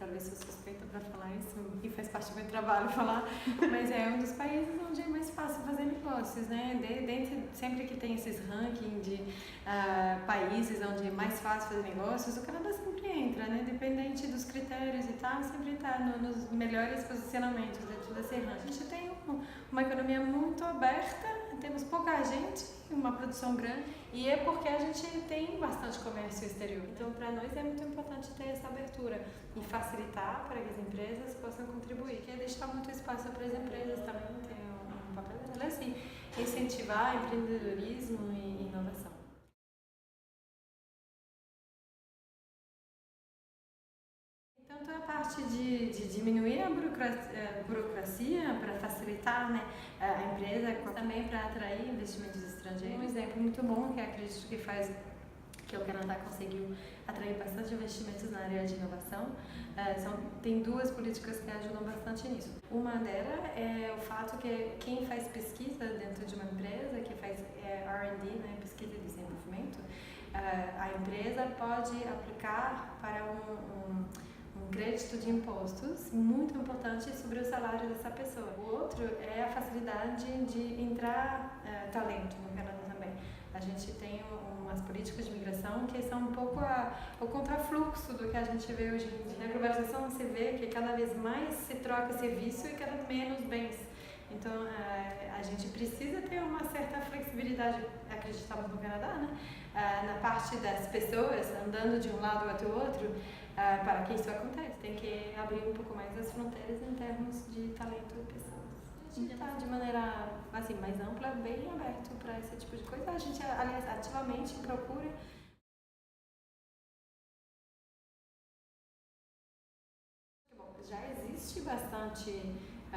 talvez sou suspeita para falar isso, e faz parte do meu trabalho falar, mas é um dos países onde é mais fácil fazer negócios, né? Sempre que tem esses rankings de países onde é mais fácil fazer negócios, o Canadá sempre entra, né? Dependente dos critérios e tal, sempre está nos melhores posicionamentos dentro desse ranking. A gente tem uma economia muito aberta, temos pouca gente, uma produção grande, e é porque a gente tem bastante comércio exterior. Então, para nós é muito importante ter essa abertura e facilitar para que as empresas possam contribuir, que é deixar muito espaço para as empresas também ter um papel delas, assim, incentivar empreendedorismo e inovação. Tanto a parte de diminuir a burocracia para facilitar, né, a empresa, também para atrair investimentos estrangeiros. Um exemplo muito bom que acredito que o Canadá conseguiu atrair bastante investimentos na área de inovação. Tem duas políticas que ajudam bastante nisso. Uma delas é o fato que quem faz pesquisa dentro de uma empresa, que faz R&D, né, pesquisa e desenvolvimento, a empresa pode aplicar para um crédito de impostos muito importante sobre o salário dessa pessoa. O outro é a facilidade de entrar talento no Canadá também. A gente tem umas políticas de migração que são um pouco o contrafluxo do que a gente vê hoje em dia. Na globalização você vê que cada vez mais se troca serviço e cada menos bens. Então a gente precisa ter uma certa flexibilidade, acreditamos no Canadá, né? Na parte das pessoas andando de um lado até o outro, para que isso aconteça. Tem que abrir um pouco mais as fronteiras em termos de talento e pessoas. A gente está de maneira assim, mais ampla, bem aberto para esse tipo de coisa. A gente, aliás, ativamente procura. Bom, já existe bastante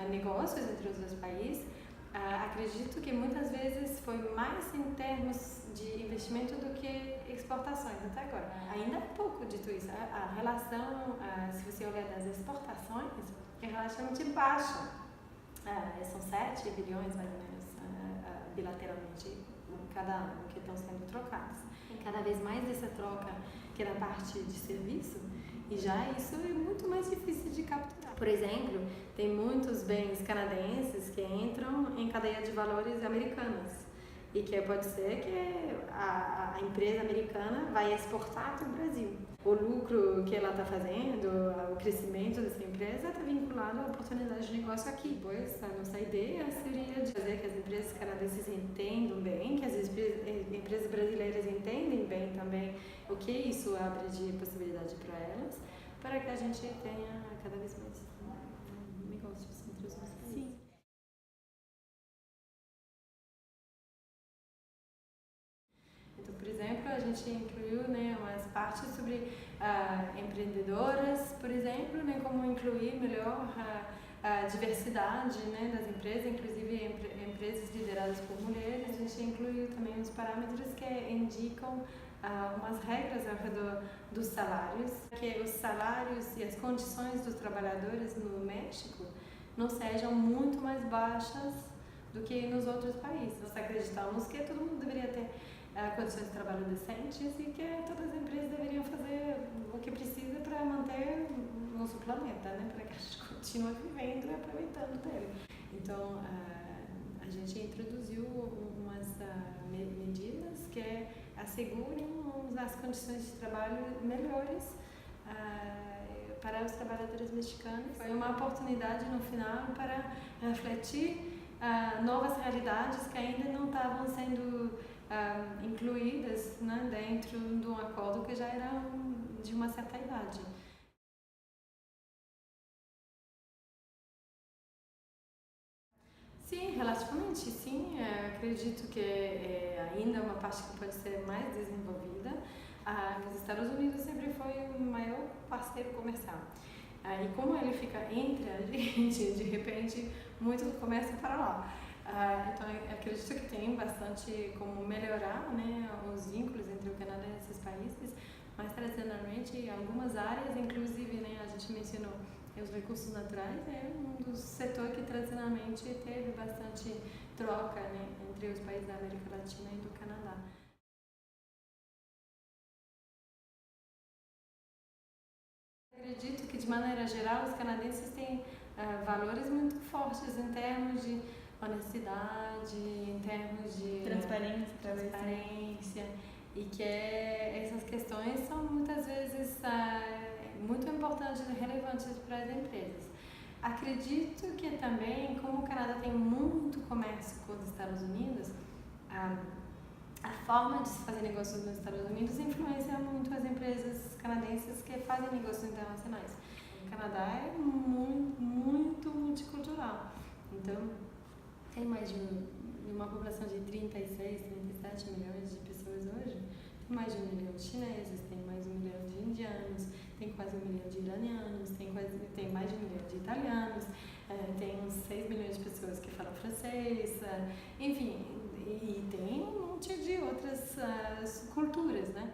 negócios entre os dois países. Acredito que muitas vezes foi mais em termos de investimento do que exportações até agora. Ainda é pouco dito isso. A relação, se você olhar das exportações, é relativamente baixa. São 7 bilhões mais ou menos bilateralmente cada ano que estão sendo trocados. E cada vez mais dessa troca que é na parte de serviço, e já isso é muito mais difícil de capturar. Por exemplo, tem muitos bens canadenses que entram em cadeia de valores americanas e que pode ser que a empresa americana vai exportar para o Brasil. O lucro que ela está fazendo, o crescimento dessa empresa está vinculado à oportunidade de negócio aqui. Pois a nossa ideia seria de fazer que as empresas canadenses entendam bem, que as empresas brasileiras entendem bem também o que isso abre de possibilidade para elas, para que a gente tenha cada vez mais negócios entre os nossos países. Sim. Então, por exemplo, a gente incluiu, né, umas partes sobre empreendedoras, por exemplo, né, como incluir melhor a diversidade, né, das empresas, inclusive empresas lideradas por mulheres. A gente incluiu também os parâmetros que indicam umas regras ao redor dos salários, que os salários e as condições dos trabalhadores no México não sejam muito mais baixas do que nos outros países. Nós acreditamos que todo mundo deveria ter condições de trabalho decentes e que todas as empresas deveriam fazer o que precisa para manter o nosso planeta, né? Para que a gente continue vivendo e aproveitando dele. Então, a gente introduziu umas medidas que assegurem as condições de trabalho melhores para os trabalhadores mexicanos. Foi uma oportunidade no final para refletir novas realidades que ainda não estavam sendo incluídas, né, dentro de um acordo que já era de uma certa idade. Sim, relativamente, sim. Acredito que ainda é uma parte que pode ser mais desenvolvida. Os Estados Unidos sempre foi o maior parceiro comercial. E como ele fica entre a gente, de repente, muito do comércio para lá. Então, acredito que tem bastante como melhorar, né, os vínculos entre o Canadá e esses países, mas tradicionalmente, em algumas áreas, inclusive, né, a gente mencionou os recursos naturais, é um dos setores que tradicionalmente teve bastante troca, né, entre os países da América Latina e do Canadá. Acredito que, de maneira geral, os canadenses têm valores muito fortes em termos de honestidade, em termos de transparência, e que essas questões são muitas vezes muito importantes e relevantes para as empresas. Acredito que também, como o Canadá tem muito comércio com os Estados Unidos, a forma de se fazer negócios nos Estados Unidos influencia muito as empresas canadenses que fazem negócios internacionais. O Canadá é muito multicultural, então tem mais de uma população de 36, 37 milhões de pessoas hoje, tem mais de 1 milhão de chineses, tem mais de 1 milhão de indianos, tem quase 1 milhão de iranianos, tem mais de 1 milhão de italianos, tem uns 6 milhões de pessoas que falam francês, enfim, e tem um monte de outras culturas, né?